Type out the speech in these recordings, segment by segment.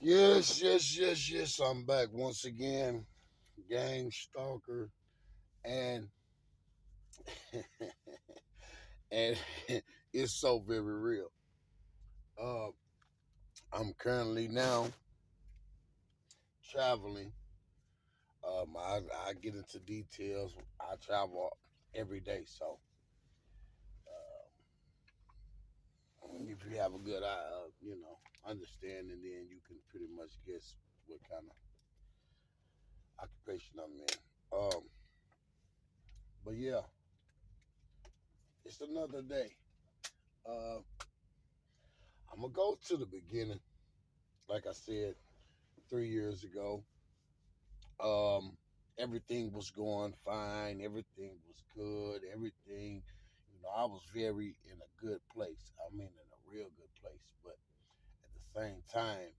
Yes, yes, yes, yes. I'm back once again, Gang Stalker, and and it's so very real. Uh, I'm currently now traveling. I get into details. I travel every day, so if you have a good understanding, then you can pretty much guess what kind of occupation I'm in. But yeah, it's another day. Uh, I'm gonna go to the beginning. Like I said, 3 years ago. Um, Everything was going fine. Everything was good. Everything, I was very in a good place. I mean, in a real good place. But at the same time,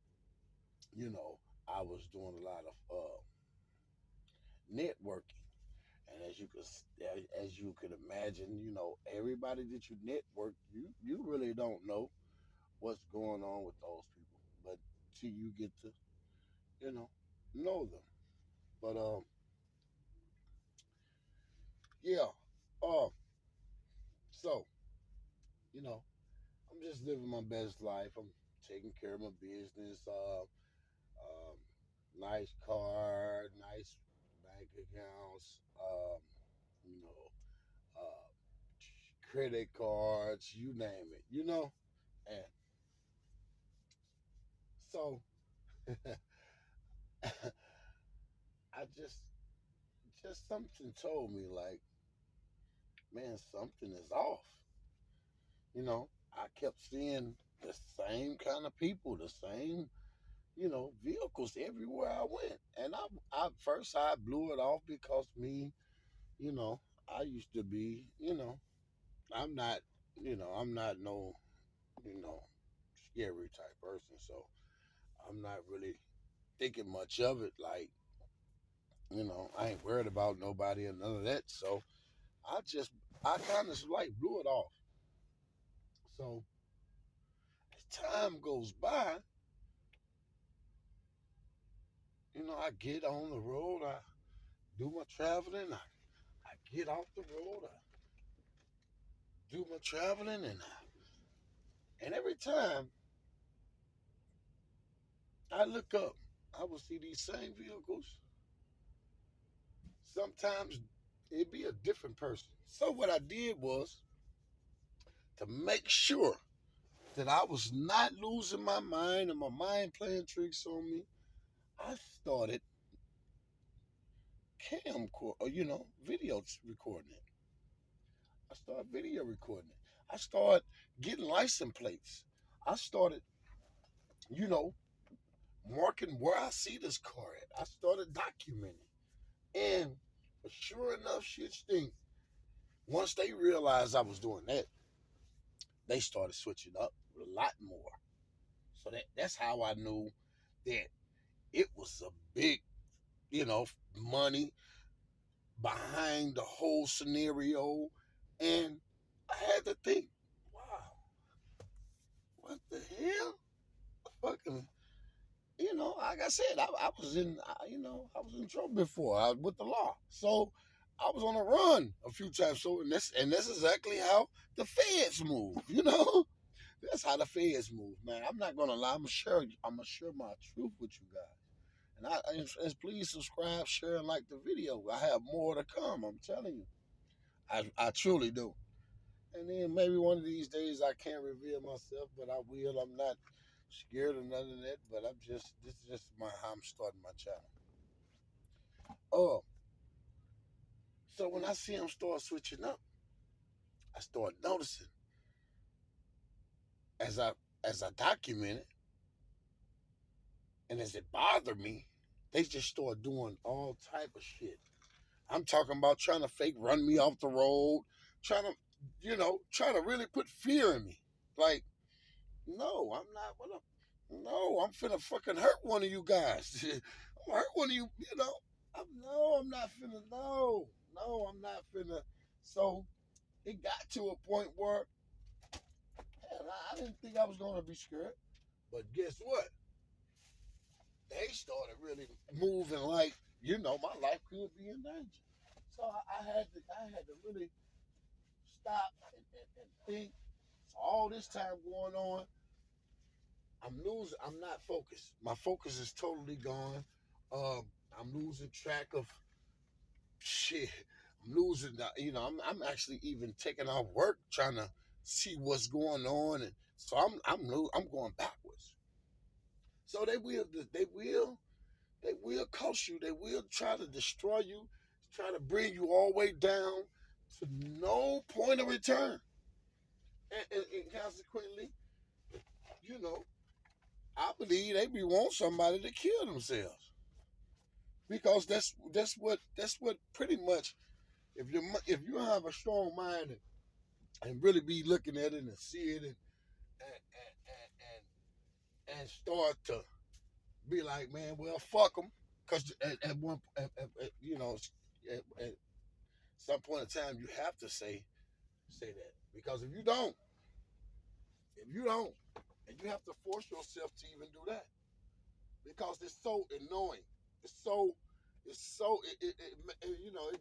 you know, I was doing a lot of networking. And as you could imagine, everybody that you network, you really don't know what's going on with those people, but till you get to, you know them. But yeah. Uh, so you know, I'm just living my best life. I'm taking care of my business. Nice car, nice bank accounts. You know, uh, credit cards, you name it. And so I just something told me like, man, something is off. I kept seeing the same kind of people, the same vehicles everywhere I went. And I first I blew it off because me, you know, I used to be, I'm not, I'm not no, you know, scary type person. So I'm not really thinking much of it. Like, I ain't worried about nobody and none of that. So I just, I kind of like blew it off. So as time goes by, I get on the road, I do my traveling, I get off the road, I do my traveling, and every time I look up, I will see these same vehicles. Sometimes it'd be a different person. So what I did was to make sure that I was not losing my mind and my mind playing tricks on me. I started video recording it. I started video recording it. I started getting license plates. I started, you know, marking where I see this car at. I started documenting. And sure enough, shit stink. Once they realized I was doing that, they started switching up a lot more. So that's how I knew that it was a big, money behind the whole scenario. And I had to think, wow, what the hell? Fucking, like I said, I was I was in trouble before with the law. So I was on a run a few times. So and that's exactly how the feds move. That's how the feds move, man. I'm not gonna lie. I'm gonna share my truth with you guys. And please subscribe, share, and like the video. I have more to come. I'm telling you, I truly do. And then maybe one of these days I can't reveal myself, but I will. I'm not scared of none of that. But this is just my how I'm starting my channel. Oh, so when I see them start switching up, I start noticing as I document it, and as it bothered me, they just start doing all type of shit. I'm talking about trying to fake run me off the road, trying to, trying to really put fear in me. Like, no, I'm not. No, I'm finna fucking hurt one of you guys. I'm gonna hurt one of you. No, I'm not finna. No, I'm not finna. So it got to a point where hell, I didn't think I was gonna be scared. But guess what? they started really moving like, my life could be in danger. So I had to really stop and think. So all this time going on, I'm losing. I'm not focused. My focus is totally gone. Um, I'm losing track of shit. I'm losing. I'm actually even taking off work trying to see what's going on, and so I'm going backwards. So they will cost you. They will try to destroy you, try to bring you all the way down to no point of return, and consequently, you know, I believe they be want somebody to kill themselves because that's what pretty much if you have a strong mind and really be looking at it and see it and start to be like, man, well, fuck them, because at one at some point in time you have to say that, because if you don't, and you have to force yourself to even do that because it's so annoying. It's so it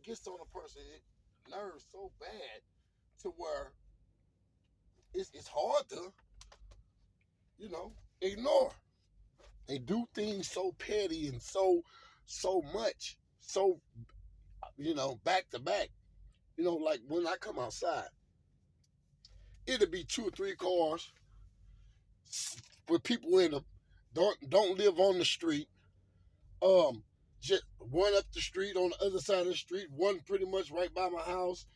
gets on a person it nerves so bad to where it's hard to you know ignore. They do things so petty and so much, so back to back. Like when I come outside, it'll be two or three cars with people in them. Don't live on the street. Um, just one up the street on the other side of the street, one pretty much right by my house,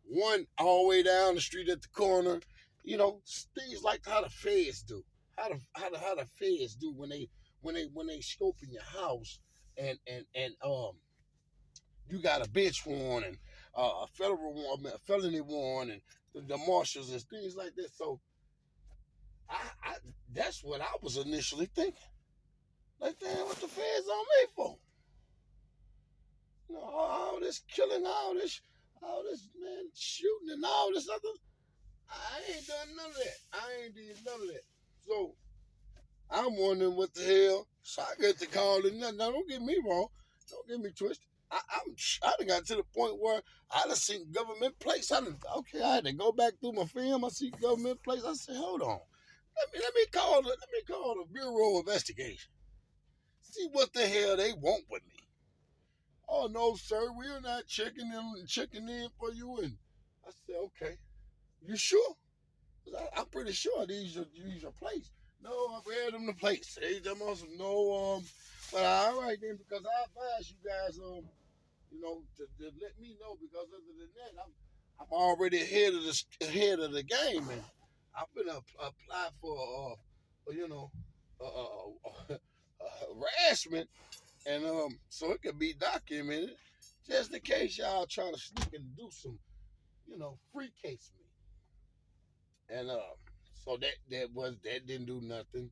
one all the way down the street at the corner. Things like how the feds do. How the feds do when they scope in your house and you got a bench warrant and a federal warrant, a felony warrant, and the marshals and things like that. So I that's what I was initially thinking. Like, damn, what the feds on me for? All this killing, all this man shooting, and all this other. I ain't done none of that. I ain't did none of that. So I'm wondering what the hell. So I get the call and nothing. Now don't get me wrong. Don't get me twisted. I done got to the point where I done seen government place. I had to go back through my film. I see government place. I said, hold on. Let me call the Bureau of Investigation. See what the hell they want with me. Oh no, sir, we're not checking in for you. And I said, okay. You sure? 'Cause I'm pretty sure these are plates. No, I read them the plates. They them on some no but all right then, because I advise you guys to let me know, because other than that I'm already ahead of the game, and I'm gonna apply for you know harassment, and so it can be documented just in case y'all trying to sneak and do some free case me. And so that didn't do nothing.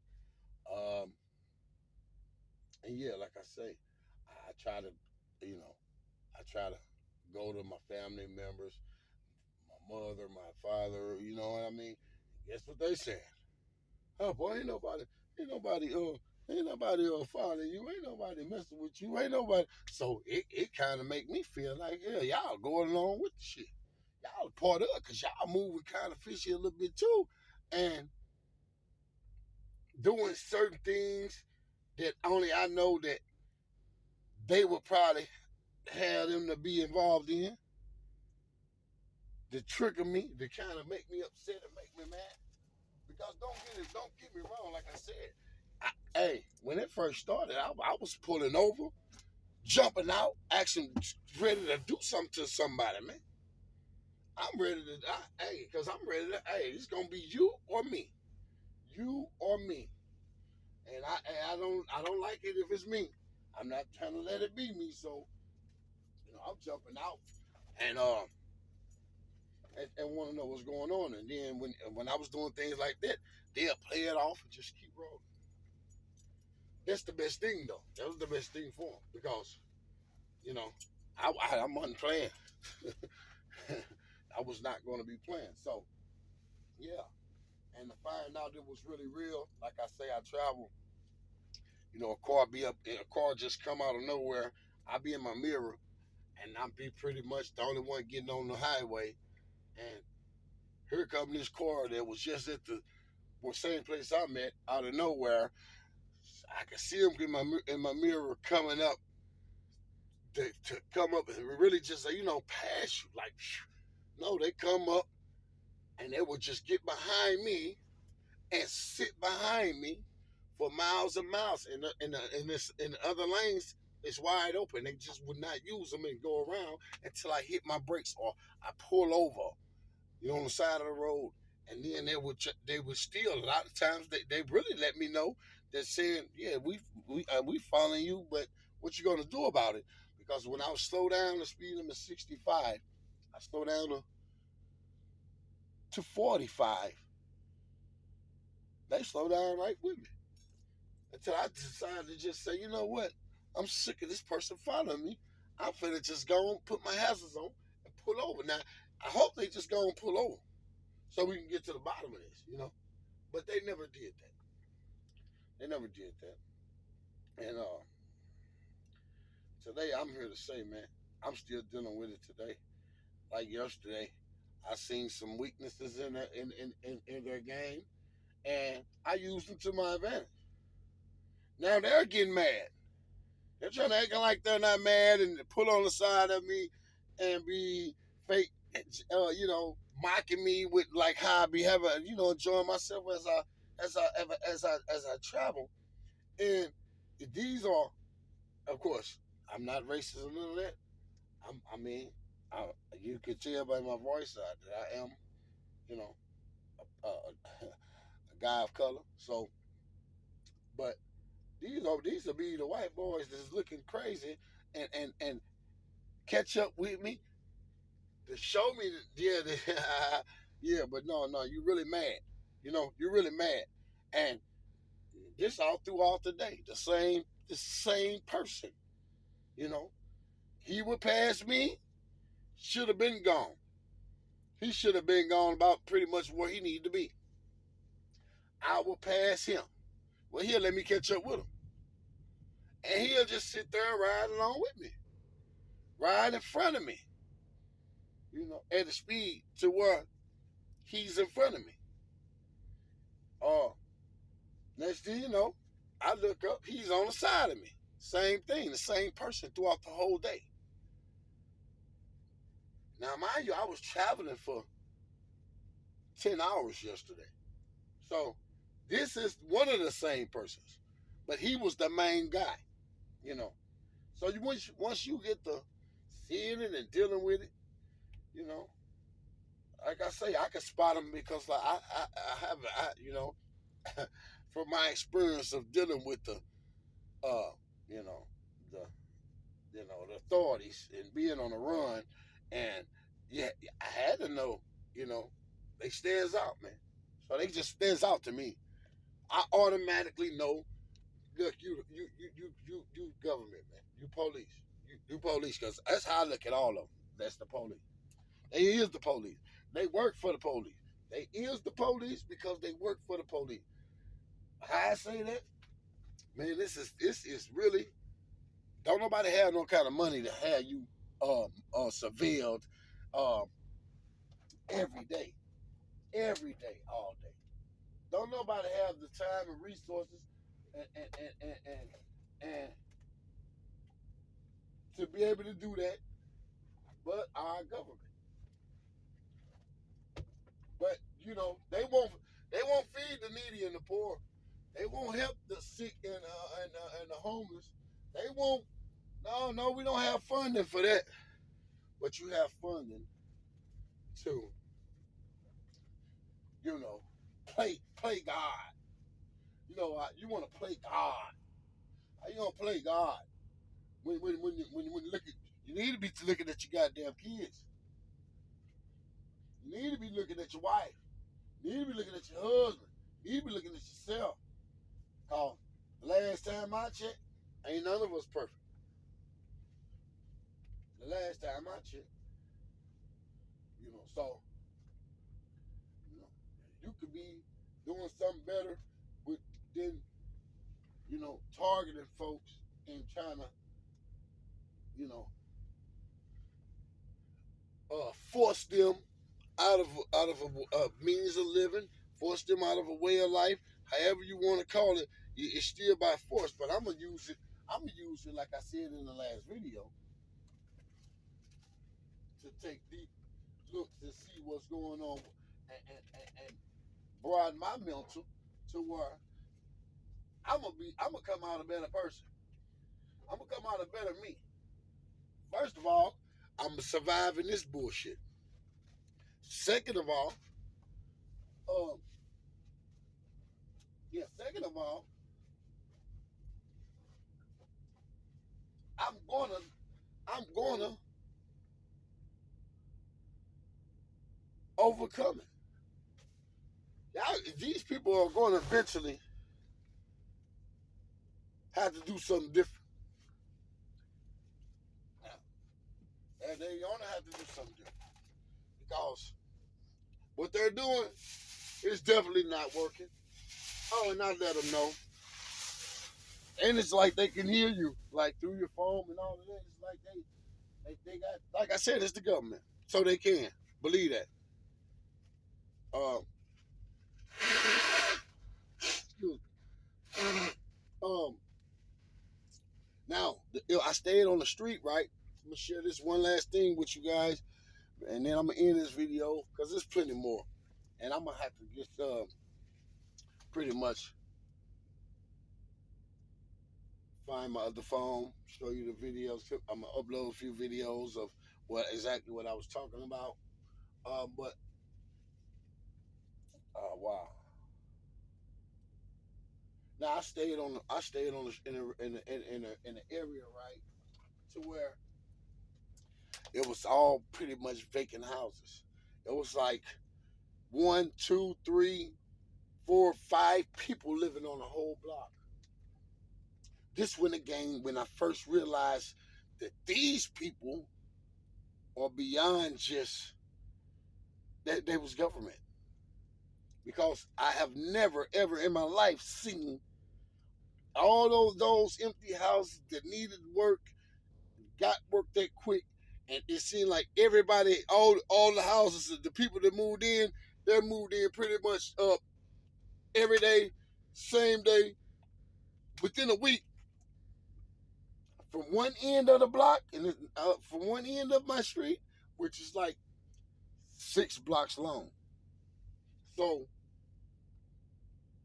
Um, and yeah, like I say, I try to, you know, I try to go to my family members, my mother, my father. You know what I mean? Guess what they said? Oh boy, ain't nobody following you. Ain't nobody messing with you. Ain't nobody. So it kind of make me feel like, yeah, y'all going along with the shit. Y'all part of it because y'all moving kind of fishy a little bit too, and doing certain things that only I know that they would probably have them to be involved in, to trigger me, to kind of make me upset and make me mad. Because don't get me wrong, like I said, hey, when it first started, I was pulling over, jumping out, actually ready to do something to somebody, man. I'm ready to, hey, because I'm ready to, hey, it's gonna be you or me, and I don't like it if it's me. I'm not trying to let it be me, so I'm jumping out and and want to know what's going on. And then when I was doing things like that, they'll play it off and just keep rolling. That's the best thing, though. That was the best thing for them because you know I wasn't playing. I was not going to be playing. So yeah, and to find out it was really real, like I say, I traveled, a car just come out of nowhere. I be in my mirror, and I be pretty much the only one getting on the highway, and here come this car that was just at the same place I'm at, out of nowhere. I can see him in my mirror coming up to come up and really just pass you like. No, they come up and they would just get behind me and sit behind me for miles and miles. In the other lanes, it's wide open. They just would not use them and go around until I hit my brakes or I pull over, on the side of the road. And then they would still a lot of times they really let me know. They're saying, yeah, we following you, but what you gonna do about it? Because when I was slow down, the speed limit 65, I slow down to 45. They slow down right with me until I decided to just say, you know what? I'm sick of this person following me. I'm finna just go and put my hazards on and pull over. Now, I hope they just go and pull over so we can get to the bottom of this. But they never did that. They never did that. And today, I'm here to say, man, I'm still dealing with it today. Like yesterday, I seen some weaknesses in their game, and I used them to my advantage. Now they're getting mad. They're trying to act like they're not mad and pull on the side of me and be fake, mocking me with like how I be having, enjoying myself as I travel. And these are, of course, I'm not racist or none of that. I mean, I, you can tell by my voice that I am, you know, a guy of color. So, but these will be the white boys that's looking crazy and catch up with me to show me that yeah, but no, you really mad. You're really mad. And this all throughout the day, the same person, you know. He would pass me, should have been gone. He should have been gone about pretty much where he needed to be. I will pass him. Well, he'll let me catch up with him. And he'll just sit there and ride along with me. Ride in front of me, at a speed to where he's in front of me. Uh, Next thing you know, I look up, he's on the side of me. Same thing, the same person throughout the whole day. Now, mind you, I was traveling for 10 hours yesterday. So, this is one of the same persons, but he was the main guy, you know. So, once you get to seeing it and dealing with it, you know, like I say, I can spot him because like I have, from my experience of dealing with uh, you know, the the authorities and being on the run, and yeah, I had to know, you know, they stands out, man. So they just stands out to me. I automatically know. Look, you government, man. You police. You police, because that's how I look at all of them. That's the police. They is the police. They work for the police. They is the police because they work for the police. How I say that, man, this is really, don't nobody have no kind of money to have you surveilled um every day, all day. Don't nobody have the time and resources and to be able to do that, but our government. But they won't feed the needy and the poor. They won't help the sick and the homeless. They won't. No, no, we don't have funding for that. But you have funding to, you know, play God. You want to play God. How you gonna play God when you look at, you need to be looking at your goddamn kids. You need to be looking at your wife. You need to be looking at your husband. You need to be looking at yourself. Cause the last time I checked, ain't none of us perfect. The last time I checked, so you know, you could be doing something better with than targeting folks and trying to, you know, force them out of a means of living, force them out of a way of life, however you want to call it. It's still by force, but I'm gonna use it. I'm gonna use it like I said in the last video to take deep looks and see what's going on and broaden my mental to where I'm gonna come out a better person. I'm gonna come out a better me. First of all, I'm surviving this bullshit. Second of all, um, yeah. Second of all, I'm gonna, I'm gonna overcome it. These people are going to eventually have to do something different. And they're going to have to do something different because what they're doing is definitely not working. Oh, and I let them know. And it's like they can hear you, like through your phone and all of that. It's like they got, like I said, it's the government, so they can believe that. Um, excuse me. Now I stayed on the street, right? I'm gonna share this one last thing with you guys, and then I'm gonna end this video because there's plenty more, and I'm gonna have to just pretty much find my other phone, show you the videos. I'm gonna upload a few videos of what I was talking about. But wow. Now I stayed on in the area, right, to where it was all pretty much vacant houses. It was like one, two, three, four, five people living on a whole block. This when again when I first realized that these people are beyond just that they was government. Because I have never ever in my life seen all those empty houses that needed work, got work that quick, and it seemed like everybody, all the houses, the people that moved in, they moved in pretty much up every day, same day, within a week, from one end of the block and from one end of my street, which is like 6 blocks long. So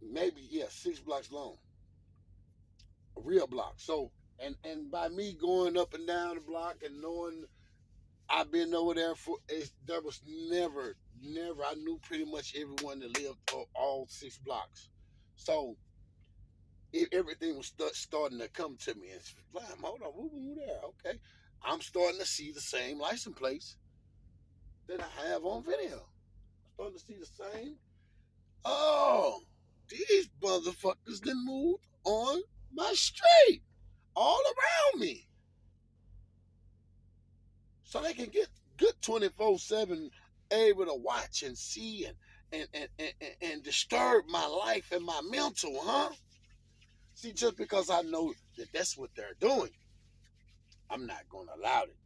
maybe 6 blocks long, a real block. So and by me going up and down the block and knowing I've been over there there was never. I knew pretty much everyone that lived all 6 blocks. So everything was starting to come to me. And hold on, who there? Okay, I'm starting to see the same license plates that I have on video. I'm starting to see the same. Oh, these motherfuckers then moved on my street, all around me, so they can get good 24/7, able to watch and see and disturb my life and my mental, huh? See, just because I know that that's what they're doing, I'm not gonna allow it.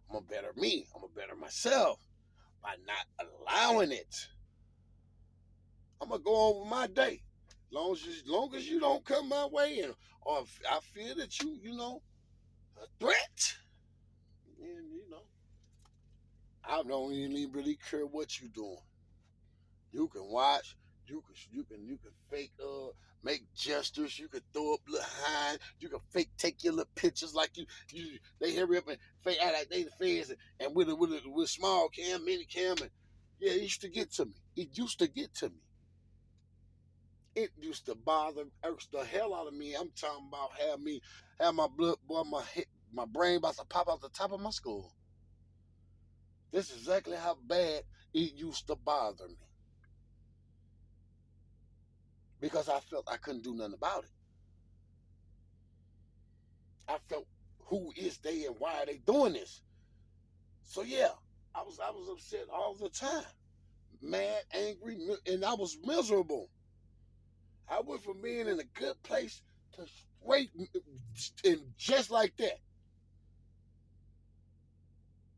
I'm gonna better me. I'm gonna better myself by not allowing it. I'm gonna go on with my day. Long as you don't come my way, and or if I feel that you a threat, and I don't even really care what you doing. You can watch. You can fake make gestures. You can throw up little hand. You can fake take your little pictures like you they hurry up and fake act like they the fans and with small cam, mini cam, and yeah, it used to get to me. It used to get to me. It used to irks the hell out of me. I'm talking about have my blood, boy, my brain about to pop out the top of my skull. This is exactly how bad it used to bother me because I felt I couldn't do nothing about it. I felt who is they and why are they doing this? So yeah, I was upset all the time, mad, angry, and I was miserable. I went from being in a good place to straight and just like that.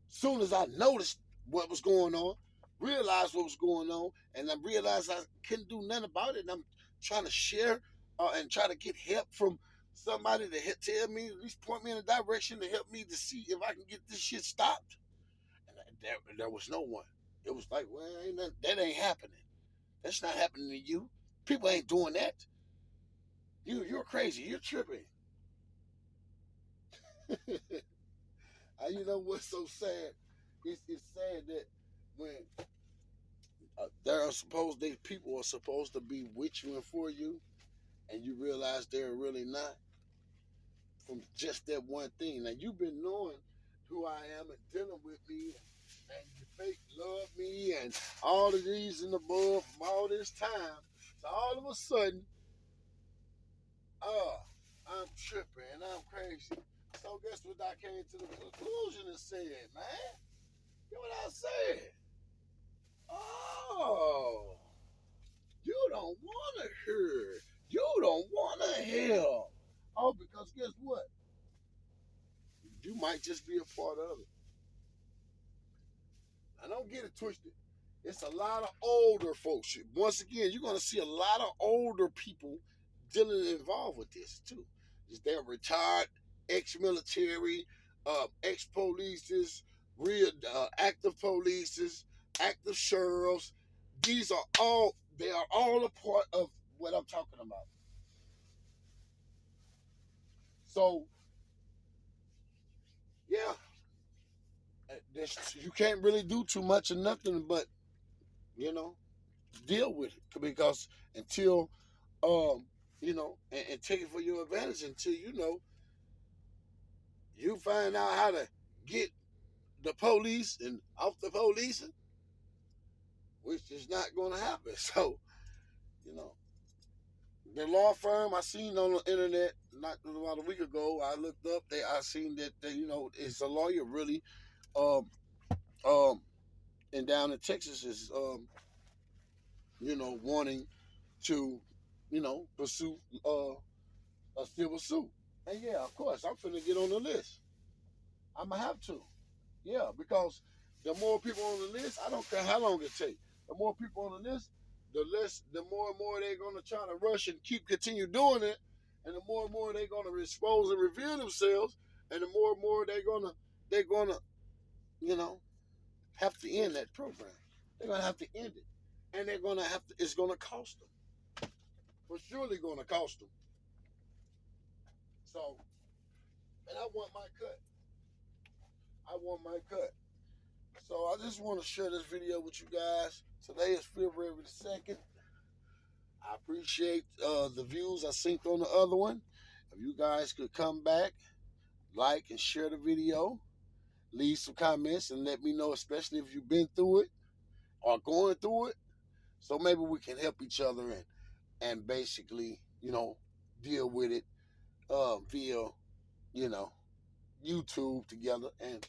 Soon as I noticed what was going on, realized what was going on, and I realized I couldn't do nothing about it, and I'm trying to share and try to get help from somebody to tell me, at least point me in a direction to help me to see if I can get this shit stopped. And there was no one. It was like, well, that ain't happening. That's not happening to you. People ain't doing that. You're crazy. You're tripping. You know what's so sad? It's sad that when there are supposed they people are supposed to be with you and for you, and you realize they're really not from just that one thing. Now you've been knowing who I am and dealing with me, and you fake love me, and all of these and above from all this time. So all of a sudden, oh, I'm tripping and I'm crazy. So guess what I came to the conclusion and said, man? You know what I said? Oh, you don't want to hear. You don't want to help. Oh, because guess what? You might just be a part of it. I don't get it twisted. It's a lot of older folks. Once again, you're going to see a lot of older people dealing involved with this too. They're retired, ex-military, ex-polices, real active polices, active sheriffs. These are all. They are all a part of what I'm talking about. So yeah, you can't really do too much of nothing but you know deal with it because until um and take it for your advantage until you find out how to get the police and off the police, which is not going to happen. So you know the law firm I seen on the internet not about a week ago. I looked up. I seen that it's a lawyer really um um and down in Texas is wanting to pursue a civil suit. And yeah, of course, I'm finna get on the list. I'm gonna have to. Yeah, because the more people on the list, I don't care how long it takes. The more people on the list, the more and more they're gonna try to rush and continue doing it, and the more and more they're gonna expose and reveal themselves, and the more and more they're gonna you know have to end that program. They're gonna have to end it, and they're gonna have to. It's gonna cost them. For surely gonna cost them. So, and I want my cut. I want my cut. So I just want to share this video with you guys. Today is February the 2nd. I appreciate the views I synced on the other one. If you guys could come back, like and share the video, leave some comments and let me know, especially if you've been through it or going through it. So maybe we can help each other and basically, deal with it via, you know, YouTube together. And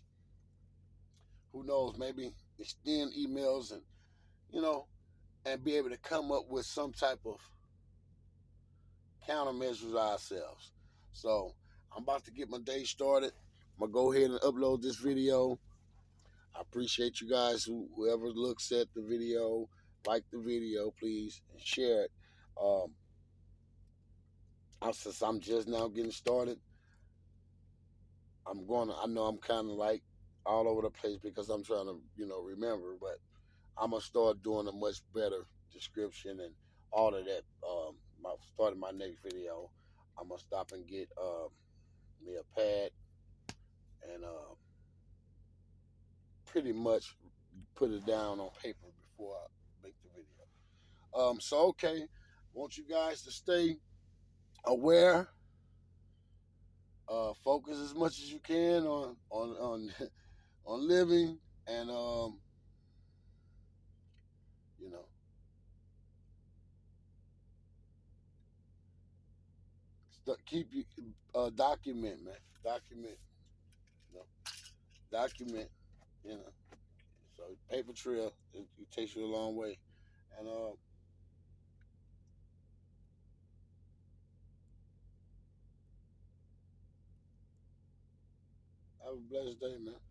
who knows, maybe extend emails and be able to come up with some type of countermeasures ourselves. So I'm about to get my day started. I'm gonna go ahead and upload this video. I appreciate you guys whoever looks at the video, like the video, please, and share it. Um, since I'm just now getting started, I know I'm kind of like all over the place because I'm trying to, remember, but I'm gonna start doing a much better description and all of that. Starting my next video, I'm gonna stop and get me a pad and pretty much put it down on paper before I make the video. So okay, want you guys to stay aware, focus as much as you can on on living, and you know, keep you document, man, document, you know, document, you know. So paper trail, it takes you a long way, and Have a blessed day, man.